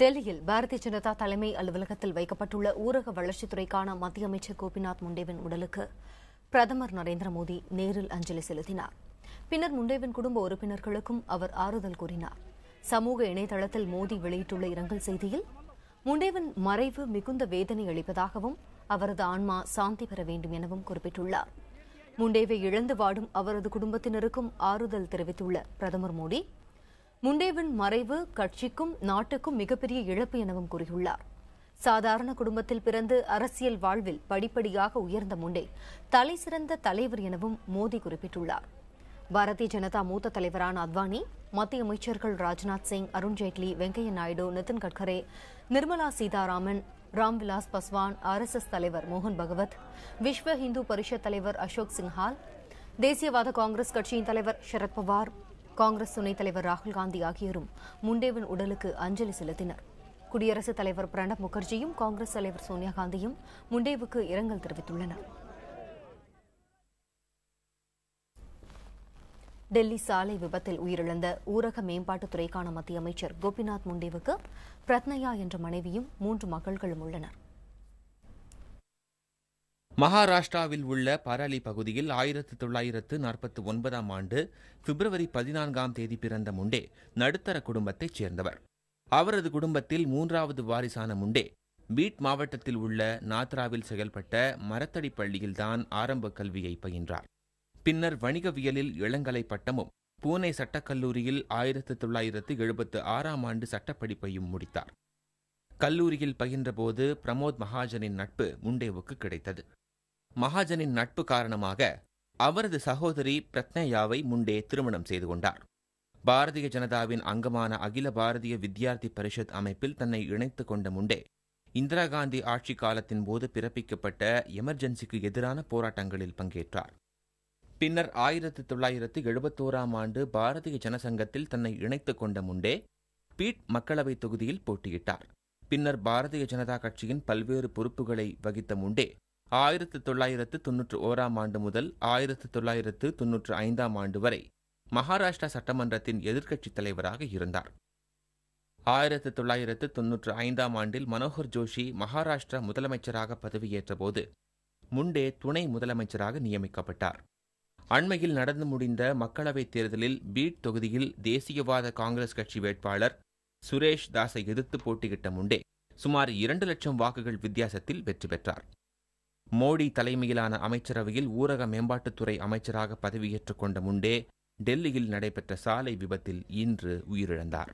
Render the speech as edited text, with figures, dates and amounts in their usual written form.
டெல்லியில் பாரதிய ஜனதா தலைமை அலுவலகத்தில் வைக்கப்பட்டுள்ள ஊரக வளர்ச்சித்துறைக்கான மத்திய அமைச்சர் கோபிநாத் முண்டேவின் உடலுக்கு பிரதமர் நரேந்திர மோடி நேரில் அஞ்சலி செலுத்தினார். பின்னர் முண்டேவின் குடும்ப உறுப்பினர்களுக்கும் அவர் ஆறுதல் கூறினார். சமூக இணையதளத்தில் மோடி வெளியிட்டுள்ள இரங்கல் செய்தியில், முண்டேவின் மறைவு மிகுந்த வேதனை அளிப்பதாகவும் அவரது ஆன்மா சாந்தி பெற வேண்டும் எனவும் குறிப்பிட்டுள்ளார். முண்டேவை இழந்து வாடும் அவரது குடும்பத்தினருக்கும் ஆறுதல் தெரிவித்துள்ள பிரதமர் மோடி, முண்டேவின் மறைவு கட்சிக்கும் நாட்டுக்கும் மிகப்பெரிய இழப்பு எனவும் கூறியுள்ளார். சாதாரண குடும்பத்தில் பிறந்து அரசியல் வாழ்வில் படிப்படியாக உயர்ந்த முண்டே தலைசிறந்த தலைவர் எனவும் மோடி குறிப்பிட்டுள்ளார். பாரதிய ஜனதா மூத்த தலைவரான அத்வானி, மத்திய அமைச்சர்கள் ராஜ்நாத் சிங், அருண்ஜேட்லி, வெங்கையா நாயுடு, நிதின் கட்கரே, நிர்மலா சீதாராமன், ராம்விலாஸ் பாஸ்வான், RSS தலைவர் மோகன் பகவத், விஸ்வ இந்து பரிஷத் தலைவர் அசோக் சிங்ஹால், தேசியவாத காங்கிரஸ் கட்சியின் தலைவர் சரத்பவார், காங்கிரஸ் துணைத் தலைவர் ராகுல் காந்தி ஆகியோரும் முண்டேவின் உடலுக்கு அஞ்சலி செலுத்தினர். குடியரசுத் தலைவர் பிரணப் முகர்ஜியும் காங்கிரஸ் தலைவர் சோனியா காந்தியும் முண்டேவுக்கு இரங்கல் தெரிவித்துள்ளனர். டெல்லி சாலை விபத்தில் உயிரிழந்த ஊரக மேம்பாட்டுத்துறைக்கான மத்திய அமைச்சர் கோபிநாத் முண்டேவுக்கு பிரத்னயா என்ற மனைவியும் 3 மகள்களும் உள்ளனர். மகாராஷ்டிராவில் உள்ள பரலி பகுதியில் 1949ஆம் ஆண்டு பிப்ரவரி 14ஆம் தேதி பிறந்த முண்டே நடுத்தர குடும்பத்தைச் சேர்ந்தவர். அவரது குடும்பத்தில் 3வது வாரிசான முண்டே பீட் மாவட்டத்தில் உள்ள நாத்ராவில் செயல்பட்ட மரத்தடி பள்ளியில்தான் ஆரம்ப கல்வியை பயின்றார். பின்னர் வணிகவியலில் இளங்கலை பட்டமும் பூனே சட்டக்கல்லூரியில் 1976ஆம் ஆண்டு சட்டப்படிப்பையும் முடித்தார். கல்லூரியில் பயின்றபோது பிரமோத் மகாஜனின் நட்பு முண்டேவுக்கு கிடைத்தது. மகாஜனின் நட்பு காரணமாக அவரது சகோதரி பிரத்னயாவை முண்டே திருமணம் செய்து கொண்டார். பாரதிய ஜனதாவின் அங்கமான அகில பாரதிய வித்யார்த்தி பரிஷத் அமைப்பில் தன்னை இணைத்துக் கொண்ட முண்டே, இந்திரா காந்தி ஆட்சி காலத்தின் போது பிறப்பிக்கப்பட்ட எமர்ஜென்சிக்கு எதிரான போராட்டங்களில் பங்கேற்றார். பின்னர் 1971ஆம் ஆண்டு பாரதிய ஜனசங்கத்தில் தன்னை இணைத்துக் கொண்ட முண்டே பீட் மக்களவைத் தொகுதியில் போட்டியிட்டார். பின்னர் பாரதிய ஜனதா கட்சியின் பல்வேறு பொறுப்புகளை வகித்த முண்டே 1991ஆம் ஆண்டு முதல் 1995ஆம் ஆண்டு வரை மகாராஷ்டிரா சட்டமன்றத்தின் எதிர்க்கட்சித் தலைவராக இருந்தார். 1995ஆம் ஆண்டில் மனோகர் ஜோஷி மகாராஷ்டிரா முதலமைச்சராக பதவியேற்றபோது முண்டே துணை முதலமைச்சராக நியமிக்கப்பட்டார். அண்மையில் நடந்து முடிந்த மக்களவைத் தேர்தலில் பீட் தொகுதியில் தேசியவாத காங்கிரஸ் கட்சி வேட்பாளர் சுரேஷ் தாஸை எதிர்த்து போட்டியிட்ட முண்டே சுமார் 2 லட்சம் வாக்குகள் வித்தியாசத்தில் வெற்றி பெற்றார். மோடி தலைமையிலான அமைச்சரவையில் ஊரக மேம்பாட்டுத்துறை அமைச்சராக பதவியேற்றுக் கொண்ட முண்டே டெல்லியில் நடைபெற்ற சாலை விபத்தில் இன்று உயிரிழந்தார்.